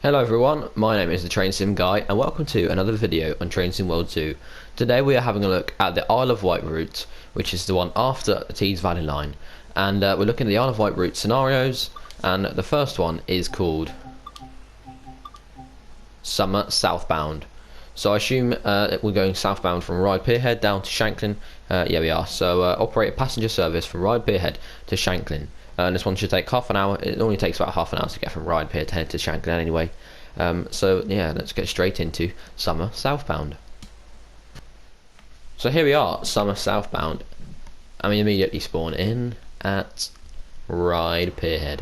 Hello everyone, my name is the Train Sim Guy and welcome to another video on Train Sim World 2. Today we are having a look at the Isle of Wight route, which is the one after the Tees Valley line. And we're looking at the Isle of Wight route scenarios, and the first one is called Summer Southbound. So I assume we're going southbound from Ryde Pier down to Shanklin. Yeah, we are. So operate a passenger service from Ryde Pier to Shanklin. And this one should take half an hour. It only takes about half an hour to get from Ryde Pier to Shanklin anyway. So yeah, let's get straight into Summer Southbound. So here we are, Summer Southbound. And we immediately spawn in at Ryde Pier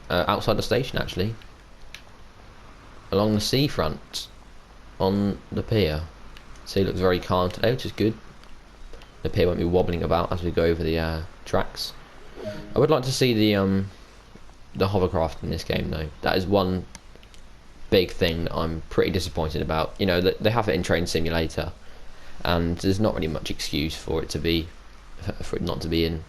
outside the station actually. Along the seafront on the pier. So it looks very calm today, which is good. The pier won't be wobbling about as we go over the tracks. I would like to see the hovercraft in this game though. That is one big thing that I'm pretty disappointed about. You know, they have it in Train Simulator, and there's not really much excuse for it not to be in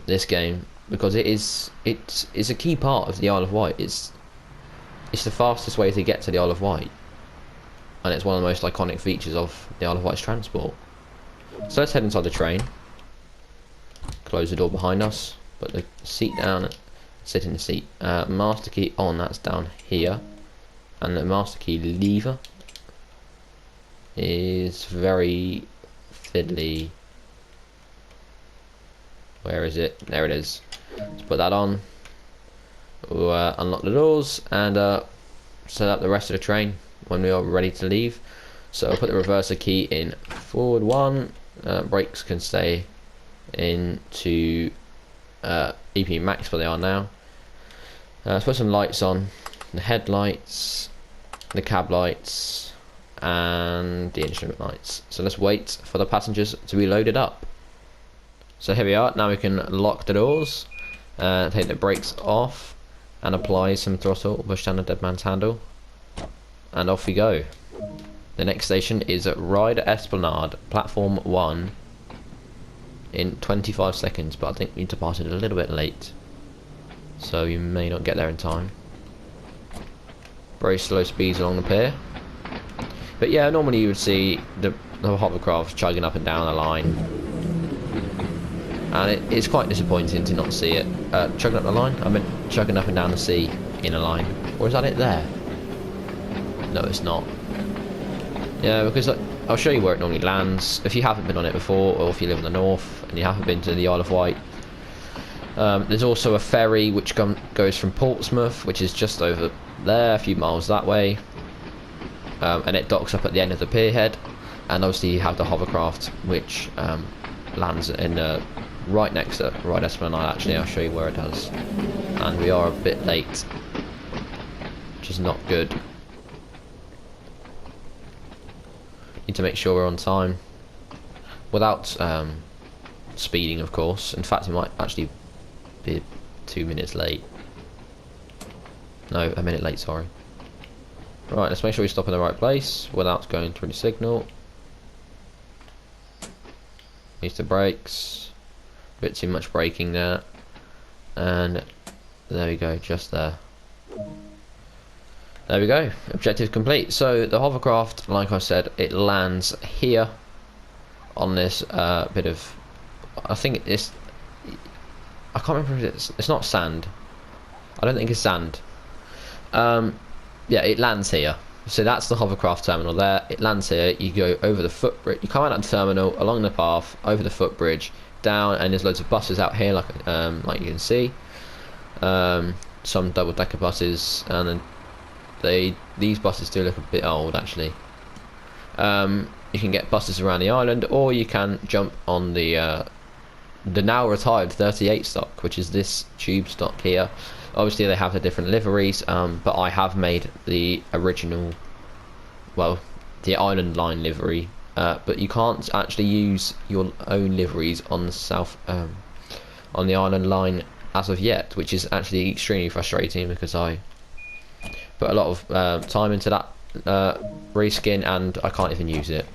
this game, because it's a key part of the Isle of Wight. It's the fastest way to get to the Isle of Wight, and it's one of the most iconic features of the Isle of Wight's transport. So let's head inside the train. Close the door behind us, put the seat down, sit in the seat. Master key on, that's down here, and the master key lever is very fiddly. Where is it? There it is. Let's put that on. We'll unlock the doors and set up the rest of the train when we are ready to leave. So I'll put the reverser key in forward one. Brakes can stay into EP max where they are now. Let's put some lights on, the headlights, the cab lights and the instrument lights. So let's wait for the passengers to be loaded up. So here we are. Now we can lock the doors, take the brakes off and apply some throttle, push down the dead man's handle, and off we go. The next station is at Ryde Esplanade, Platform 1, in 25 seconds, but I think we departed a little bit late, so you may not get there in time. Very slow speeds along the pier. But yeah, normally you would see the hovercraft chugging up and down the line, and it's quite disappointing to not see it. Chugging up the line? I meant chugging up and down the sea in a line. Or is that it there? No, it's not. Yeah, because I'll show you where it normally lands. If you haven't been on it before, or if you live in the north and you haven't been to the Isle of Wight, there's also a ferry which goes from Portsmouth, which is just over there, a few miles that way, and it docks up at the end of the pier head. And obviously you have the hovercraft which lands in right next to Ryde Esplanade. Actually, I'll show you where it does. And we are a bit late, which is not good. Need to make sure we're on time without speeding, of course. In fact, we might actually be 2 minutes late. No, a minute late, sorry. Right, let's make sure we stop in the right place without going through the signal. Use the brakes. A bit too much braking there. And there we go, just there. There we go, objective complete. So the hovercraft, like I said, it lands here on this bit of, I think it's, I can't remember if it's not sand. I don't think it's sand. Yeah, it lands here. So that's the hovercraft terminal there. It lands here. You go over the footbridge. You come out of the terminal, along the path, over the footbridge, down, and there's loads of buses out here, like you can see. Some double-decker buses, and then these buses do look a bit old actually. You can get buses around the island, or you can jump on the now retired 38 stock, which is this tube stock here. Obviously they have the different liveries, but I have made the original, well, the island line livery, but you can't actually use your own liveries on the on the island line as of yet, which is actually extremely frustrating, because I put a lot of time into that reskin and I can't even use it,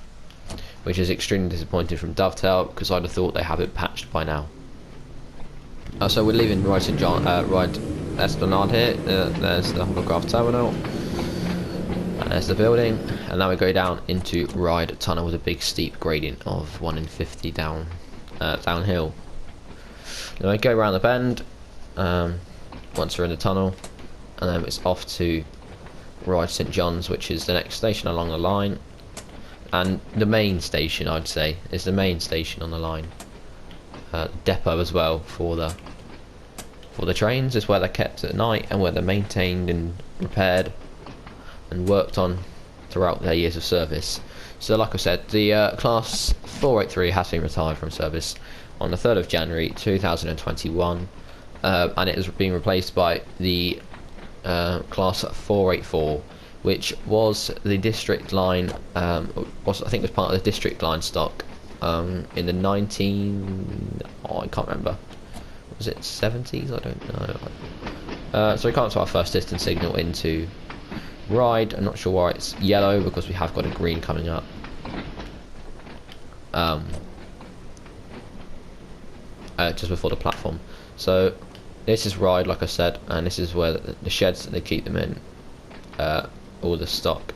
which is extremely disappointing from Dovetail, because I'd have thought they have it patched by now. So we're leaving Ryde esplanade here. There's the hovercraft terminal. And there's the building. And now we go down into Ryde Tunnel with a big steep gradient of 1 in 50 downhill. Then we go around the bend once we're in the tunnel, and then it's off to Ryde St John's, which is the next station along the line, and the main station, I'd say, is the main station on the line. Depot as well for the trains is where they're kept at night and where they're maintained and repaired and worked on throughout their years of service. So like I said, the class 483 has been retired from service on the 3rd of January 2021, and it has been replaced by the class 484, which was the district line, I think was part of the district line stock in the I can't remember, was it 70s? I don't know. So we come up to our first distance signal into Ryde. I'm not sure why it's yellow, because we have got a green coming up. Just before the platform. So this is Ryde, like I said, and this is where the sheds that they keep them in, all the stock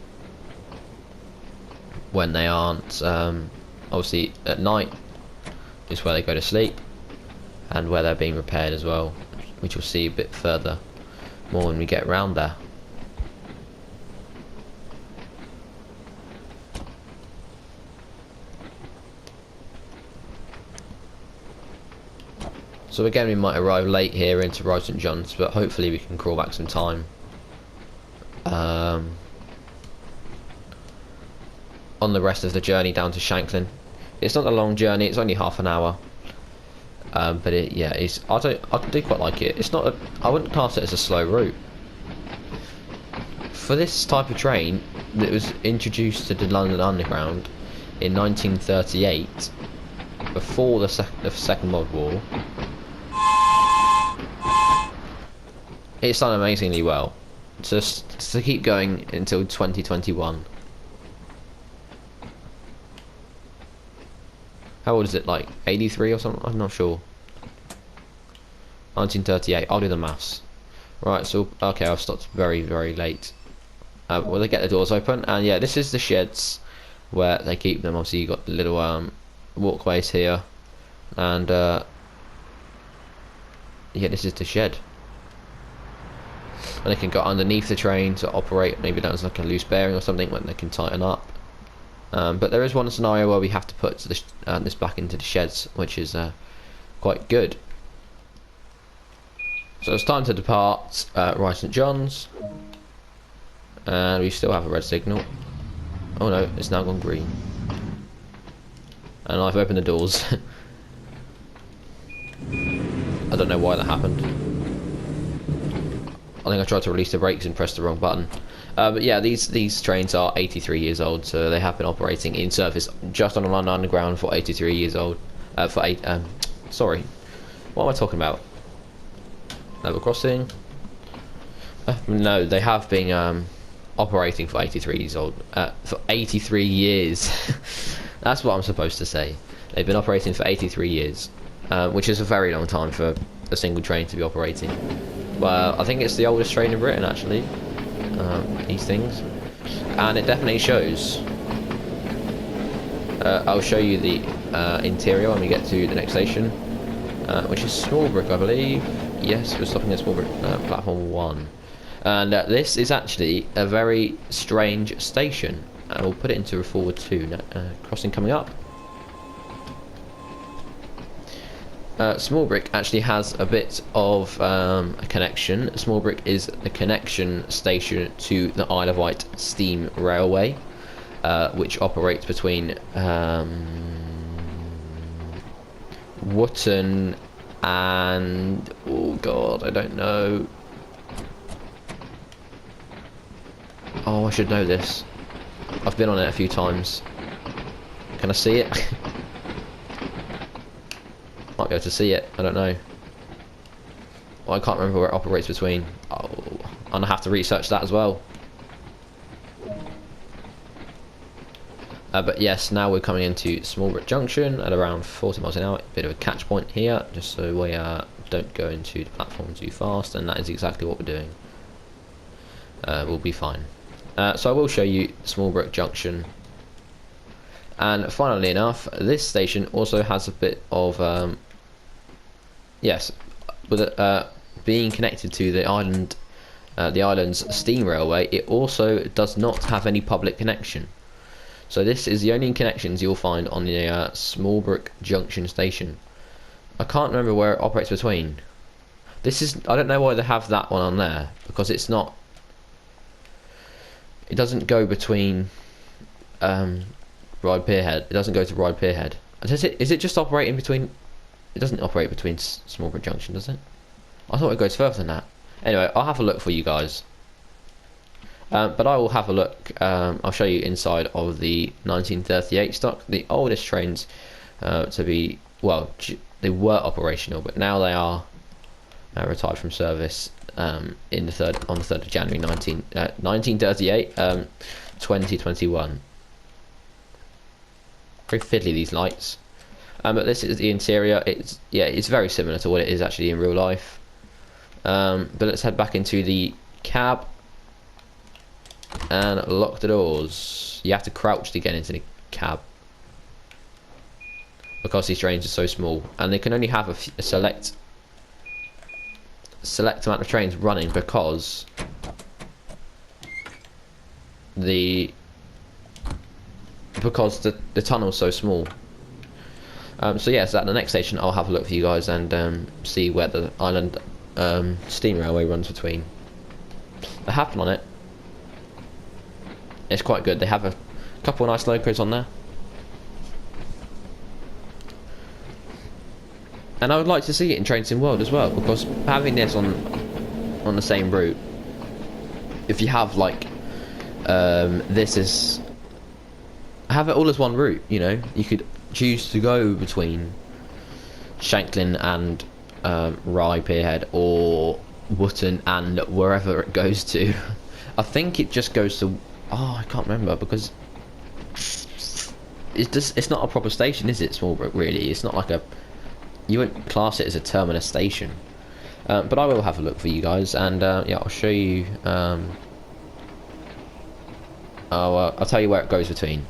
when they aren't obviously at night is where they go to sleep, and where they're being repaired as well, which we'll see a bit further more when we get around there. So again, we might arrive late here into Ryde St John's, but hopefully we can crawl back some time on the rest of the journey down to Shanklin. It's not a long journey; it's only half an hour, but I do quite like it. It's not I wouldn't class it as a slow route. For this type of train that was introduced to the London Underground in 1938, before the Second World War, it's done amazingly well. Just to keep going until 2021. How old is it? Like 83 or something? I'm not sure. 1938. I'll do the maths. Right. So okay, I've stopped very late. Well, they get the doors open, and yeah, this is the sheds where they keep them. Obviously, you got the little walkways here, and yeah, this is the shed. And they can go underneath the train to operate. Maybe that's like a loose bearing or something when they can tighten up. But there is one scenario where we have to put this back into the sheds, which is quite good. So it's time to depart Ryde St John's, and we still have a red signal. Oh no, it's now gone green, and I've opened the doors. I don't know why that happened. I think I tried to release the brakes and pressed the wrong button. But yeah, these trains are 83 years old, so they have been operating in service just on the London Underground for 83 years old. Sorry, what am I talking about? Level crossing. No, they have been operating for 83 years old. For 83 years. That's what I'm supposed to say. They've been operating for 83 years, which is a very long time for a single train to be operating. Well, I think it's the oldest train in Britain, actually. These things, and it definitely shows. I'll show you the interior when we get to the next station, which is Smallbrook, I believe. Yes, we're stopping at Smallbrook Platform One, and this is actually a very strange station. We'll put it into a forward 2 crossing coming up. Smallbrook actually has a bit of a connection. Smallbrook is the connection station to the Isle of Wight Steam Railway, which operates between Wootton and... oh god, I don't know. Oh, I should know this. I've been on it a few times. Can I see it? Might be able to see it, I don't know. Well, I can't remember where it operates between. Oh, I'm gonna have to research that as well. But yes, now we're coming into Smallwood Junction at around 40 miles an hour. Bit of a catch point here, just so we don't go into the platform too fast, and that is exactly what we're doing. We'll be fine. So I will show you Smallbrook Junction. And funnily enough, this station also has a bit of yes, with it being connected to the island's steam railway, it also does not have any public connection. So this is the only connections you'll find on the Smallbrook Junction station. I can't remember where it operates between. I don't know why they have that one on there, because it doesn't go between Ryde Pierhead. It doesn't go to Ryde Pierhead. Is it just operating between? It doesn't operate between Smallbrook Junction, does it? I thought it goes further than that. Anyway, I'll have a look for you guys. But I will have a look. I'll show you inside of the 1938 stock, the oldest trains to be, well, they were operational, but now they are retired from service on the 3rd of January 1938, 2021. Very fiddly, these lights. But this is the interior. It's very similar to what it is actually in real life. But let's head back into the cab and lock the doors. You have to crouch to get into the cab because these trains are so small, and they can only have a select amount of trains running because the tunnel's so small. So yes, at the next station I'll have a look for you guys and see where the island steam railway runs between. They have one on it. It's quite good. They have a couple of nice locos on there. And I would like to see it in Trains in World as well, because having this on the same route, if you have like have it all as one route, you know, you could choose to go between Shanklin and Ryde Pierhead, or Wootton and wherever it goes to. I think it just goes to, I can't remember, because it's not a proper station, is it, Smallbrook, really? It's not like you wouldn't class it as a terminus station. But I will have a look for you guys, and yeah, I'll show you. I'll tell you where it goes between.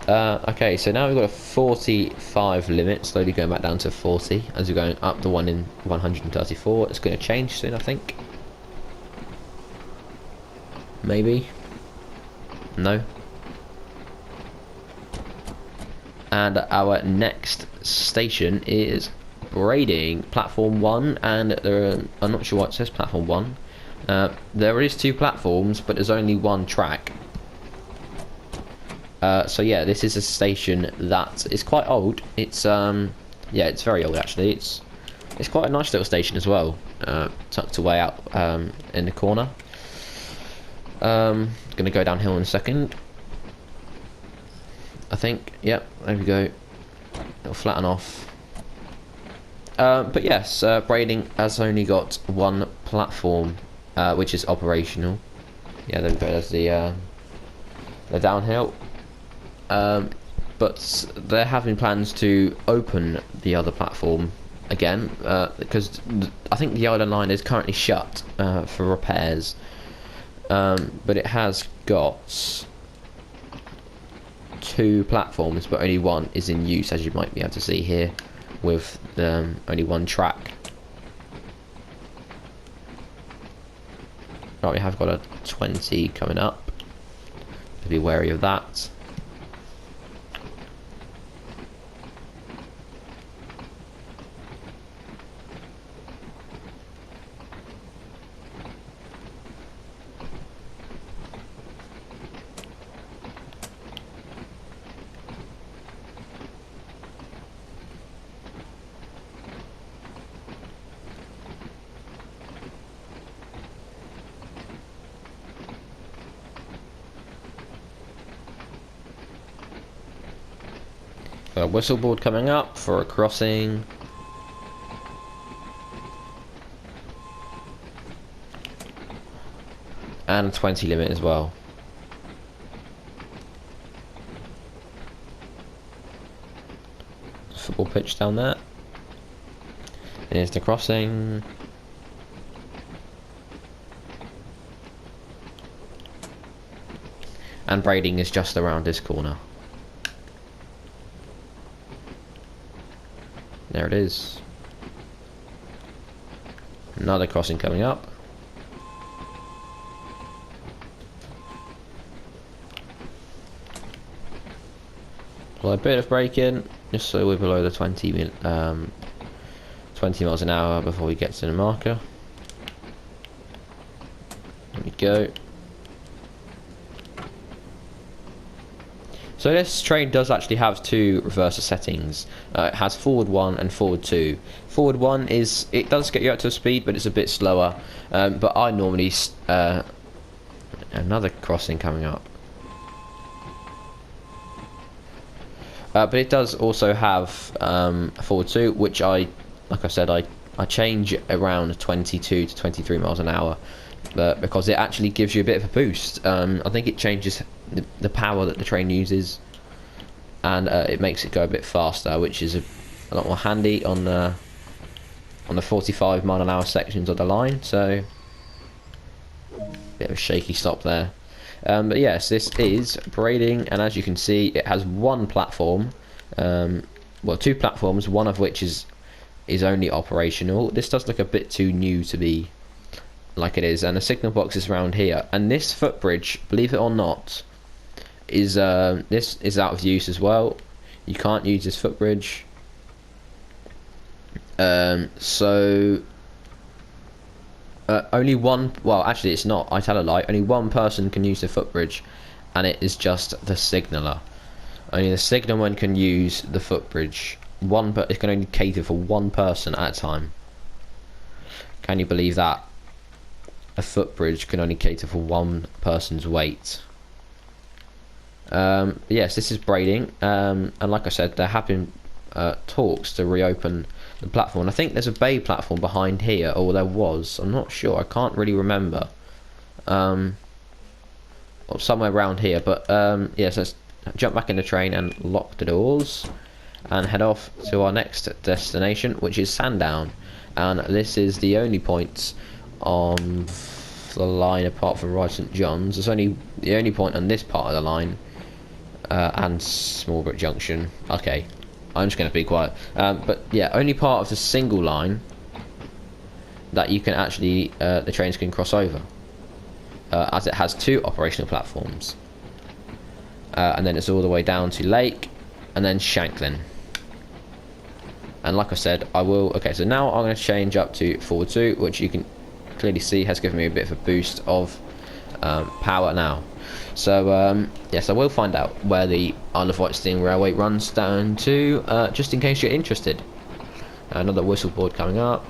Okay, so now we've got a 45 limit, slowly going back down to 40 as we're going up the one in 134. It's going to change soon, I think. Maybe. No. And our next station is Braiding Platform One, and I'm not sure why it says Platform One. There is 2 platforms, but there's only 1 track. So yeah, this is a station that is quite old. It's yeah, it's very old actually. It's quite a nice little station as well, tucked away out in the corner. Gonna go downhill in a second, I think. Yep, there we go. It'll flatten off. But yes, Braiding has only got 1 platform, which is operational. Yeah, there we go. There's the downhill. But they're having plans to open the other platform again, because I think the island line is currently shut for repairs. But it has got 2 platforms, but only 1 is in use, as you might be able to see here, with only 1 track. Right, we have got a 20 coming up. Be wary of that. A whistleboard coming up for a crossing. And a 20 limit as well. Football pitch down there. Here's the crossing. And Braiding is just around this corner. There it is. Another crossing coming up. Apply a bit of braking, just so we're below the 20 miles an hour before we get to the marker. There we go. So this train does actually have two reverser settings. It has forward 1 and forward 2. Forward 1 is, it does get you up to a speed, but it's a bit slower. But I normally another crossing coming up. But it does also have forward 2, which like I said, I change around 22 to 23 miles an hour, because it actually gives you a bit of a boost. I think it changes the power that the train uses, and it makes it go a bit faster, which is a lot more handy on the 45 mile an hour sections of the line. So bit of a shaky stop there. But yes, this is Braiding, and as you can see, it has one platform, well, two platforms, one of which is only operational. This does look a bit too new to be like it is, and the signal box is around here. And this footbridge, believe it or not, is this is out of use as well. You can't use this footbridge. So only one, well actually it's not, I tell a lie, only one person can use the footbridge, and it is just the signaller. Only the signalman can use the footbridge. But it can only cater for one person at a time. Can you believe that? A footbridge can only cater for one person's weight. Yes, this is Braiding, and like I said, there have been talks to reopen the platform. I think there's a bay platform behind here, or there was, I'm not sure, I can't really remember, or somewhere around here. But yes, let's jump back in the train and lock the doors and head off to our next destination, which is Sandown. And this is the only point on the line apart from Ryde St John's. It's only the only point on this part of the line, and Smallbrook Junction. Okay, I'm just going to be quiet. But yeah, only part of the single line that you can actually, the trains can cross over, as it has two operational platforms. And then it's all the way down to Lake, and then Shanklin. And like I said, I will, okay, so now I'm going to change up to forward 2, which you can clearly see has given me a bit of a boost of power now. So yes, I will find out where the Isle of Wight Steam Railway runs down to, just in case you're interested. Another whistle board coming up.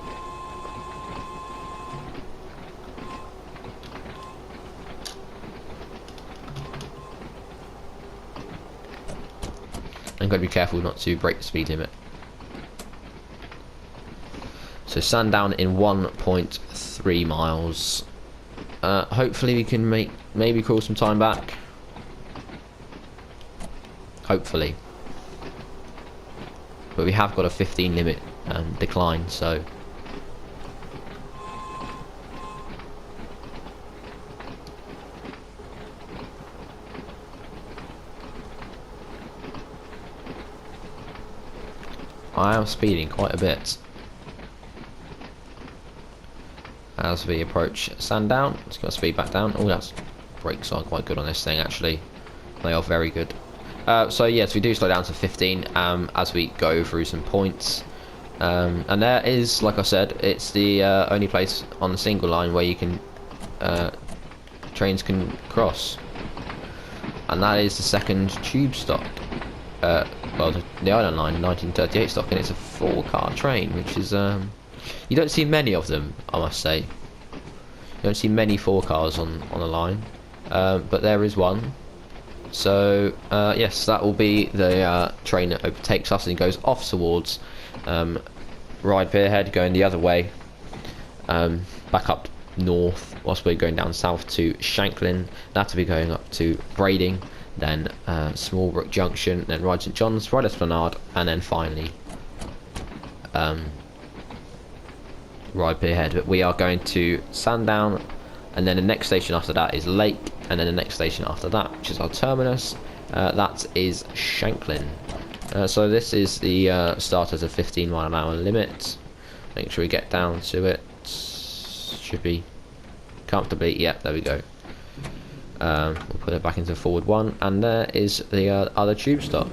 I'm going to be careful not to break the speed limit. So Sandown in 1.3 miles. Hopefully we can maybe crawl some time back. Hopefully. But we have got a 15 limit decline, so I am speeding quite a bit as we approach Sandown. Let's get our speed back down. Oh, that's brakes are quite good on this thing actually. They are very good. So yes, we do slow down to 15 as we go through some points. And there is, like I said, it's the only place on the single line where you can trains can cross, and that is the second tube stop. Well, the Island Line 1938 stock, and it's a 4-car train, which is you don't see many of them, I must say. You don't see many 4 cars on the line, but there is one. So yes, that will be the train that overtakes us and goes off towards Ryde Pier, going the other way, back up north, whilst we're going down south to Shanklin. That'll be going up to Braiding, then Smallbrook Junction, then Ryde St John's, Ryde Esplanade, and then finally Ryde Pier Head, but we are going to Sandown, and then the next station after that is Lake, and then the next station after that, which is our terminus, that is Shanklin. So this is the start at a 15-mile-an-hour limit. Make sure we get down to it. Should be comfortably. Yeah, there we go. We'll put it back into forward 1, and there is the other tube stop,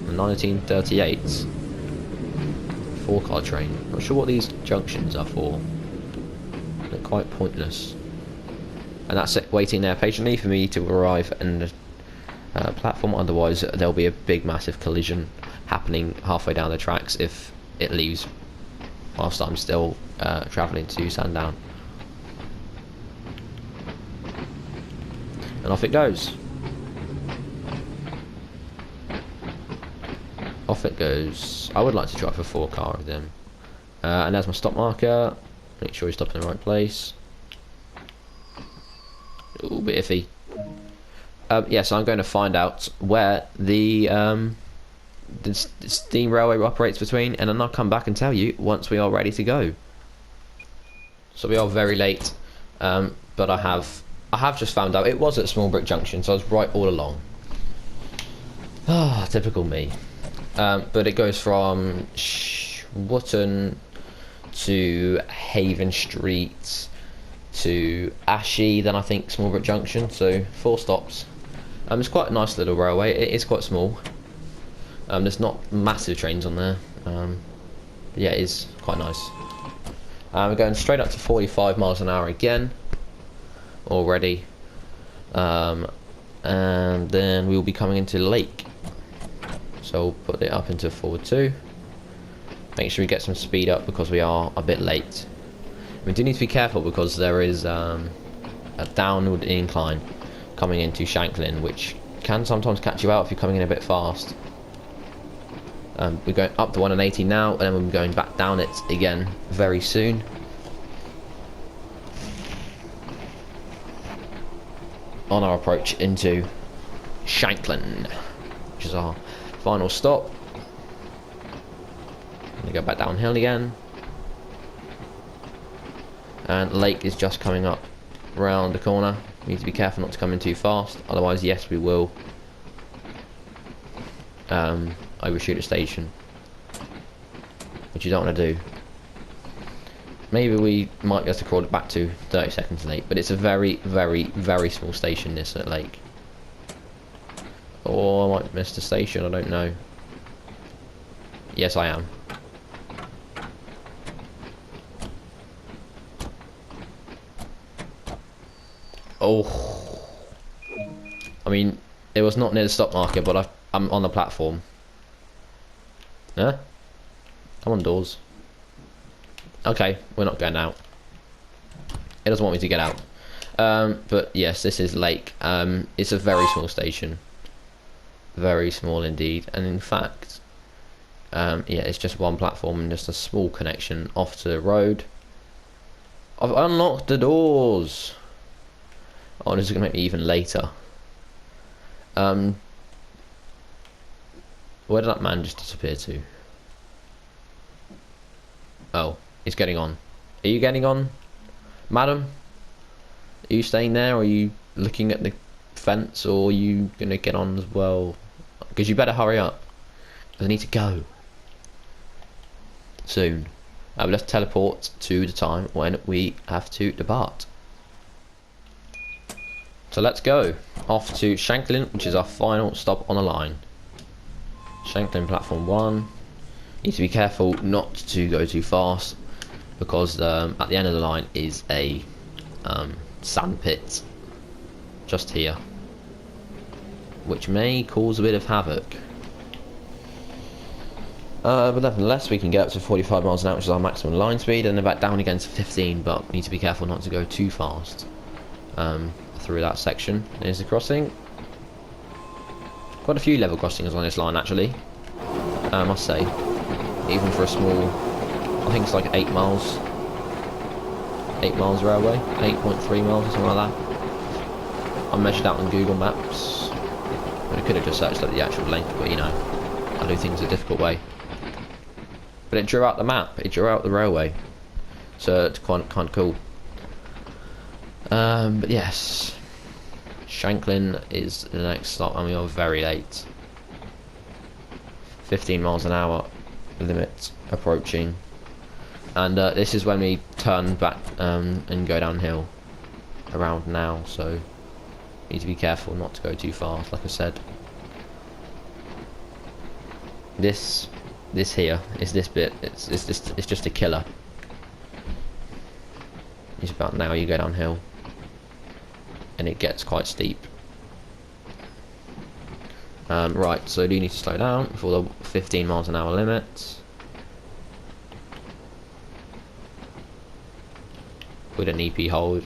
the 1938 4-car train. Not sure what these junctions are for. They're quite pointless. And that's it, waiting there patiently for me to arrive in the platform. Otherwise, there'll be a big, massive collision happening halfway down the tracks if it leaves whilst I'm still travelling to Sandown. And off it goes. Off it goes. I would like to drive a 4-car with them. And there's my stop marker. Make sure you stop in the right place. A little bit iffy. Yes, I'm going to find out where the steam railway operates between, and then I'll come back and tell you once we are ready to go. So we are very late, but I have just found out it was at Smallbrook Junction, so I was right all along. Ah, typical me. But it goes from Wootton to Haven Street to Ashy, then I think Smallbrook Junction, so 4 stops. It's quite a nice little railway. It is quite small. There's not massive trains on there. But yeah, it is quite nice. We're going straight up to 45 miles an hour again already, and then we will be coming into Lake. So we'll put it up into forward 2. Make sure we get some speed up because we are a bit late. We do need to be careful because there is a downward incline coming into Shanklin, which can sometimes catch you out if you're coming in a bit fast. We're going up the 180 now, and then we'll be going back down it again very soon. On our approach into Shanklin, which is our final stop. We go back downhill again. And Lake is just coming up round the corner. We need to be careful not to come in too fast, otherwise yes we will overshoot a station, which you don't want to do. Maybe we might be able to crawl it back to 30 seconds late, but it's a very, very, very small station, this at Lake. Or I might miss the station, I don't know. Yes, I am. Oh, I mean, it was not near the stop marker, but I'm on the platform. Huh? Come on, doors. Okay, we're not going out. It doesn't want me to get out. But yes, this is Lake. It's a very small station. Very small indeed. And in fact, yeah, it's just one platform and just a small connection off to the road. I've unlocked the doors. Oh, this is going to make me even later. Where did that man just disappear to? Oh, he's getting on. Are you getting on, madam? Are you staying there, or are you looking at the fence, or are you going to get on as well? Because you better hurry up. I need to go. Soon. Let's teleport to the time when we have to depart. So let's go off to Shanklin, which is our final stop on the line. Shanklin Platform 1. Need to be careful not to go too fast because at the end of the line is a sand pit just here, which may cause a bit of havoc. But nevertheless, we can get up to 45 miles an hour, which is our maximum line speed, and then back down again to 15, but we need to be careful not to go too fast through that section. There's the crossing. Quite a few level crossings on this line, actually, I must say. Even for a small, I think it's like 8 miles. 8 miles railway, 8.3 miles or something like that. I measured out on Google Maps. I could have just searched up the actual length, but you know, I do things a difficult way. But it drew out the map, it drew out the railway. so it's kind of cool. But yes, Shanklin is the next stop, and we are very late. 15 miles an hour limit approaching, and this is when we turn back and go downhill around now, so need to be careful not to go too fast. Like I said, this here is this bit. It's just a killer. It's about now you go downhill, and it gets quite steep. Right, so do you need to slow down for the 15 miles an hour limit? With an EP hold.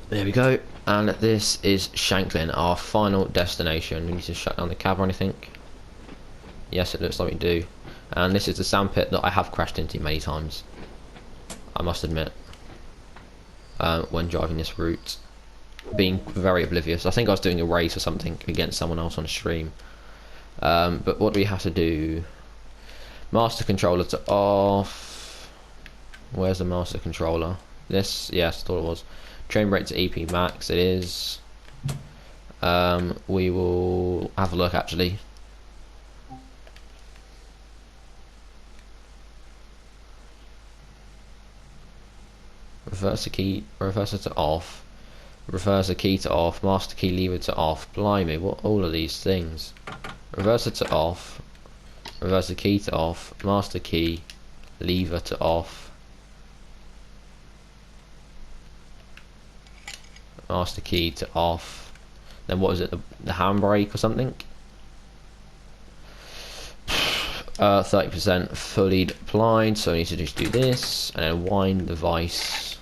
There we go, and this is Shanklin, our final destination. We need to shut down the cab or anything. Yes, it looks like we do. And this is the sand pit that I have crashed into many times, I must admit, when driving this route. Being very oblivious. I think I was doing a race or something against someone else on a stream. But what do we have to do? Master controller to off. Where's the master controller? This, yes, I thought it was. Train brake to EP max, it is. We will have a look actually. Reverse the key, reverser to off. Reverser key to off, master key lever to off. Blimey, what all of these things? Reverser to off, reverser key to off, master key lever to off, master key to off. Then what is it? The handbrake or something? 30% fully deployed, so I need to just do this and then wind the vice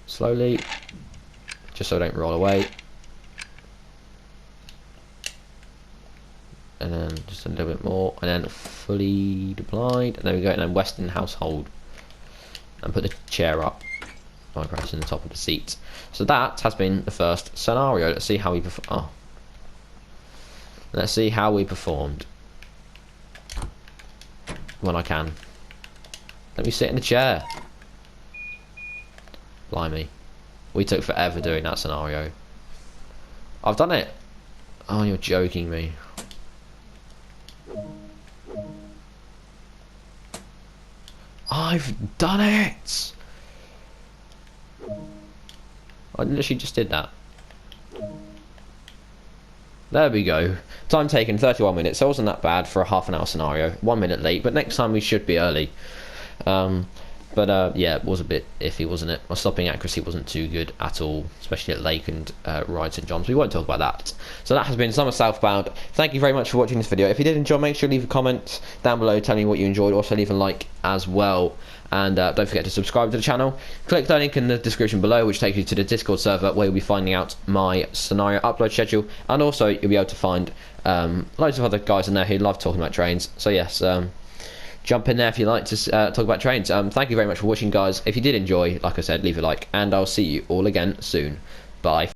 slowly, just so I don't roll away. And then just a little bit more, and then fully deployed. And there we go, and then Western household. And put the chair up by pressing the top of the seat. So that has been the first scenario. Let's see how we perform. Oh. Let's see how we performed. When I can. Let me sit in the chair. Blimey. We took forever doing that scenario. I've done it. Oh, you're joking me. I've done it! I literally just did that. There we go. Time taken 31 minutes, so it wasn't that bad for a half an hour scenario. 1 minute late, but next time we should be early. Yeah, it was a bit iffy, wasn't it? My stopping accuracy wasn't too good at all, especially at Lake and Ryde St John's. We won't talk about that. So that has been Summer Southbound. Thank you very much for watching this video. If you did enjoy, make sure to leave a comment down below telling me what you enjoyed. Also leave a like as well. And don't forget to subscribe to the channel. Click the link in the description below, which takes you to the Discord server where you'll be finding out my scenario upload schedule. And also you'll be able to find loads of other guys in there who love talking about trains. So yes, jump in there if you like to talk about trains. Thank you very much for watching, guys. If you did enjoy, like I said, leave a like, and I'll see you all again soon. Bye.